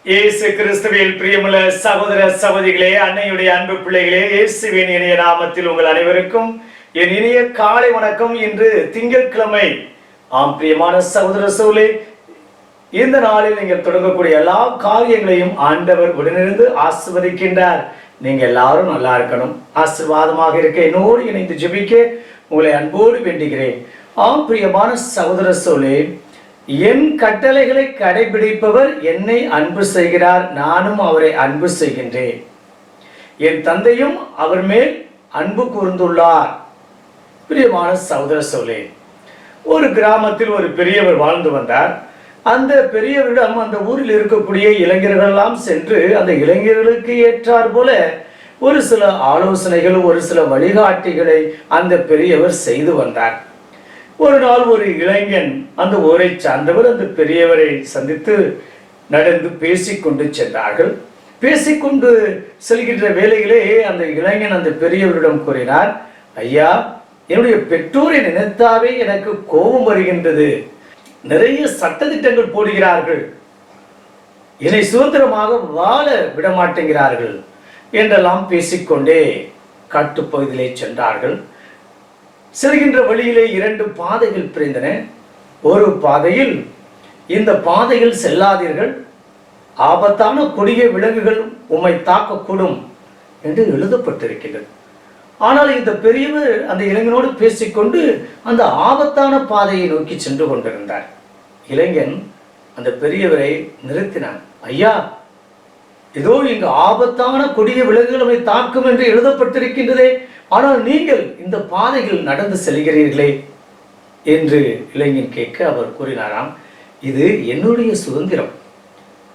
இயேசு கிறிஸ்துவில் பிரியமுள்ள சகோதர சகோதரிகளே, அன்னையுடைய அன்பு பிள்ளைகளே, இயேசுவின் இனிய நாமத்தில் உங்கள் அனைவருக்கும் என் இனிய காலை வணக்கம். இன்று திங்கட்கிழமை. பிரியமான சகோதர சகோதரிகளே, இந்த நாளில் நீங்கள் தொடங்கக்கூடிய எல்லா காரியங்களையும் ஆண்டவர் உடனிருந்து ஆசீர்வதிக்கின்றார். நீங்க எல்லாரும் நல்லா இருக்கணும், ஆசீர்வாதமாக இருக்க என்னோடு இணைந்து ஜெபிக்க உங்களை அன்போடு வேண்டுகிறேன். பிரியமான சகோதர சகோதரிகளே, என் கட்டளைகளை கடைபிடிப்பவர் என்னை அன்பு செய்கிறார், நானும் அவரை அன்பு செய்கின்றேன். என் தந்தையும் அவர் மேல் அன்பு கூர்ந்துள்ளார். பிரியமான சகோதர சகோதரிகளே, ஒரு கிராமத்தில் ஒரு பெரியவர் வாழ்ந்து வந்தார். அந்த பெரியவரிடம் அந்த ஊரில் இருக்கக்கூடிய இளைஞர்கள் எல்லாம் சென்று அந்த இளைஞர்களுக்கு ஏற்றார் போல ஒரு சில ஆலோசனைகள், ஒரு சில வழிகாட்டிகளை அந்த பெரியவர் செய்து வந்தார். ஒரு நாள் ஒரு இளைஞன் அந்த ஊரை சார்ந்தவர் அந்த பெரியவரை சந்தித்து நடந்து பேசிக்கொண்டு சென்றார்கள். பேசிக்கொண்டு செல்கின்ற வேளையிலே அந்த இளைஞன் அந்த பெரியவரிடம் கூறினார், ஐயா, என்னுடைய பெற்றோரை நினைத்தாவே எனக்கு கோபம் வருகின்றது. நிறைய சட்டதிட்டங்கள் போடுகிறார்கள், என்னை சுதந்திரமாக வாழ விடமாட்டேங்கிறார்கள் என்றெல்லாம் பேசிக்கொண்டே காட்டுப்பகுதியிலே சென்றார்கள். செல்கின்ற வழியிலே இரண்டு பாதைகள் பிரிந்தன. ஒரு பாதையில், இந்த பாதையில் செல்லாதீர்கள், ஆபத்தான கொடிய விலங்குகள் உம்மை தாக்கக்கூடும் என்று எழுதப்பட்டிருக்கிறது. ஆனால் இந்த பெரியவர் அந்த இளைஞனோடு பேசிக்கொண்டு அந்த ஆபத்தான பாதையை நோக்கி சென்று கொண்டிருந்தார். இளைஞன் அந்த பெரியவரை நிறுத்தினான். ஐயா, ஏதோ இங்கு ஆபத்தான கொடிய விலங்குகள் உம்மை தாக்கும் என்று எழுதப்பட்டிருக்கின்றதே, ஆனால் நீங்கள் இந்த பாதையில் நடந்து செல்கிறீர்களே என்று இளைஞன் கேட்க அவர் கூறினாராம், இது என்னுடைய சுதந்திரம்,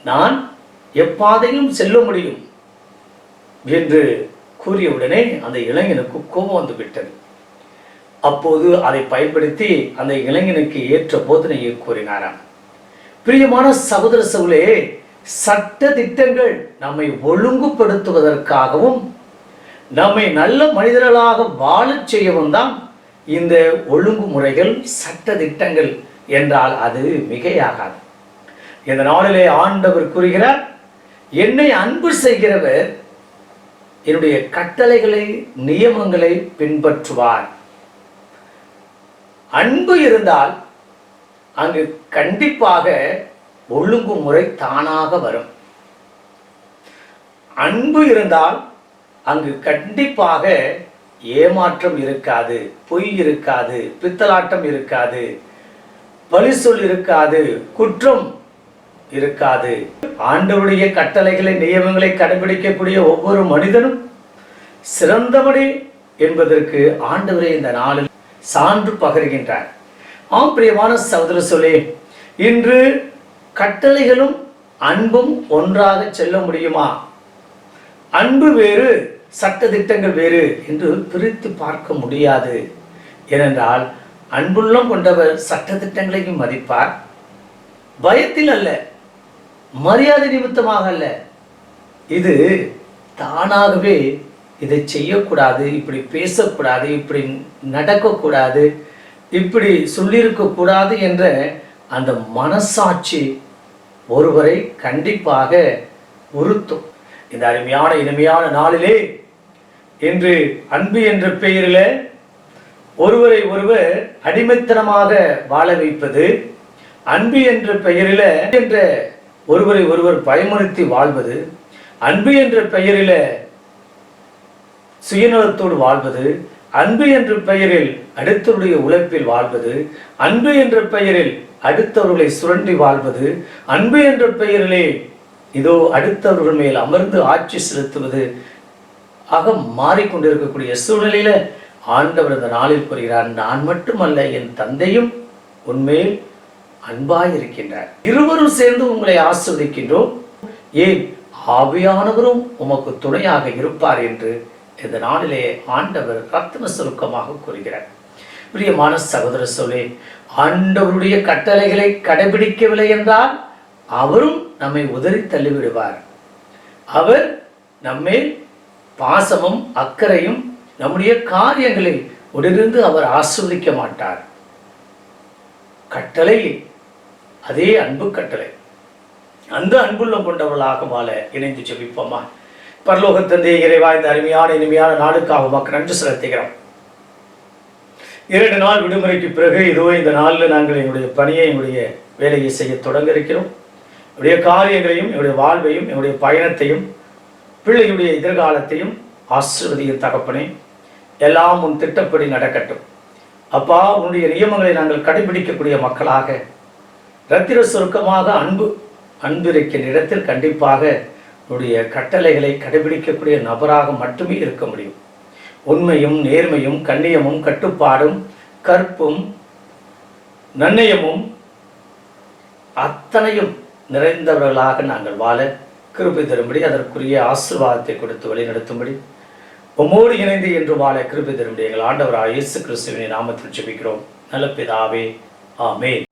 நான் எப்பாதையும் செல்ல முடியும் என்று கூறியவுடனே அந்த இளைஞனுக்கு கோபம் வந்து விட்டது. அப்போது அதை பயன்படுத்தி அந்த இளைஞனுக்கு ஏற்ற போதனையை கூறினாராம். பிரியமான சகோதர சகோதரிகளே, சட்ட திட்டங்கள் நம்மை ஒழுங்குபடுத்துவதற்காகவும் நம்மை நல்ல மனிதர்களாக வாழச் செய்யவும் தான் இந்த ஒழுங்குமுறைகள், சட்ட திட்டங்கள் என்றால் அது மிகையாகாது. இந்த நாளிலே ஆண்டவர் கூறுகிறார், என்னை அன்பு செய்கிறவர் என்னுடைய கட்டளைகளை, நியமங்களை பின்பற்றுவார். அன்பு இருந்தால் அங்கு கண்டிப்பாக ஒழுங்குமுறை தானாக வரும். அன்பு இருந்தால் அங்கு கண்டிப்பாக ஏமாற்றம் இருக்காது, பொய் இருக்காது, பித்தலாட்டம் இருக்காது, பழி சொல் இருக்காது, குற்றம் இருக்காது. ஆண்டவருடைய கட்டளைகளை, நியமங்களை கடைபிடிக்கக்கூடிய ஒவ்வொரு மனிதனும் சிறந்தவனே என்பதற்கு ஆண்டவரே இந்த நாளில் சான்று பகர்கின்றார். பிரியமான சகோதர சகோதரிகளே, இன்று கட்டளைகளும் அன்பும் ஒன்றாக செல்ல முடியுமா? அன்பு வேறு, சட்ட திட்டங்கள் வேறு என்று பிரித்து பார்க்க முடியாது. ஏனென்றால் அன்புள்ளம் கொண்டவர் சட்ட திட்டங்களையும் மதிப்பார். பயத்தில் அல்ல, மரியாதை நிமித்தமாக அல்ல, இது தானாகவே இதை செய்யக்கூடாது, இப்படி பேசக்கூடாது, இப்படி நடக்கக்கூடாது, இப்படி சொல்லியிருக்கக்கூடாது என்ற அந்த மனசாட்சி ஒருவரை கண்டிப்பாக உறுத்தும். இந்த அருமையான இனிமையான நாளிலே இன்று அன்பு என்ற பெயரில் ஒருவரை ஒருவர் அடிமைத்தனமாக வாழ வைப்பது, அன்பு என்ற பெயரில் என்ற ஒருவரை ஒருவர் பயமுறுத்தி வாழ்வது, அன்பு என்ற பெயரில் சுயநலத்தோடு வாழ்வது, அன்பு என்ற பெயரில் அடுத்தவருடைய உழைப்பில் வாழ்வது, அன்பு என்ற பெயரில் அடுத்தவர்களை சுரண்டி வாழ்வது, அன்பு என்ற பெயரிலே இதோ அடுத்தவர்கள் மேல் அமர்ந்து ஆட்சி செலுத்துவது ஆக மாறிக்கொண்டிருக்கக்கூடிய சூழ்நிலையில ஆண்டவர் இந்த நாளில் கூறுகிறார், நான் மட்டுமல்ல, என் தந்தையும் உன்மேல் அன்பாயிருக்கின்றார். இருவரும் சேர்ந்து உங்களை ஆஸ்வதிக்கின்றோம், ஏன் ஆவியானவரும் உமக்கு துணையாக இருப்பார் என்று இந்த நாளிலே ஆண்டவர் ரத்தின சுருக்கமாக கூறுகிறார். பிரியமான சகோதர சகோதரிகளே, ஆண்டவருடைய கட்டளைகளை கடைபிடிக்கவில்லை என்றால் அவரும் நம்மை உதறி தள்ளிவிடுவார். அவர் நம்மேல் பாசமும் அக்கறையும் நம்முடைய காரியங்களில் உடனிருந்து அவர் ஆஸ்வதிக்க மாட்டார். கட்டளை அதே அன்பு கட்டளை, அந்த அன்புள்ளம் கொண்டவர்களாக வாழ இணைந்து ஜெபிப்போமா. பரலோக தந்தை இறைவா, இந்த அருமையான இனிமையான நாளுக்காக உமக்கு நன்றி செலுத்துகிறோம். 2 நாள் விடுமுறைக்கு பிறகு இதோ இந்த நாளில் நாங்கள் எங்களுடைய பணியை, எங்களுடைய வேலையை செய்ய தொடங்க இருக்கிறோம். என்னுடைய காரியங்களையும், என்னுடைய வாழ்வையும், என்னுடைய பயணத்தையும், பிள்ளைகளுடைய எதிர்காலத்தையும் ஆசீர்வதியும் தகப்பனே. எல்லாம் உன் திட்டப்படி நடக்கட்டும் அப்பா. உன்னுடைய நியமங்களை நாங்கள் கடைபிடிக்கக்கூடிய மக்களாக, இரத்திர சுருக்கமாக அன்பு இருக்கின்ற இடத்தில் கண்டிப்பாக உன்னுடைய கட்டளைகளை கடைபிடிக்கக்கூடிய நபராக மட்டுமே இருக்க முடியும். உண்மையும் நேர்மையும் கண்ணியமும் கட்டுப்பாடும் கற்பும் நன்னயமும் அத்தனையும் நிறைந்தவர்களாக நாங்கள் வாழ கிருபை தரும்படி, அதற்குரிய ஆசீர்வாதத்தை கொடுத்து வழிநடத்தும்படி உம்மோடு இணைந்து என்று வாழ கிருபை தரும்படி எங்கள் ஆண்டவராகிய இயேசு கிறிஸ்துவின் நாமத்தில் ஜெபிக்கிறோம் நல்ல பிதாவே, ஆமென்.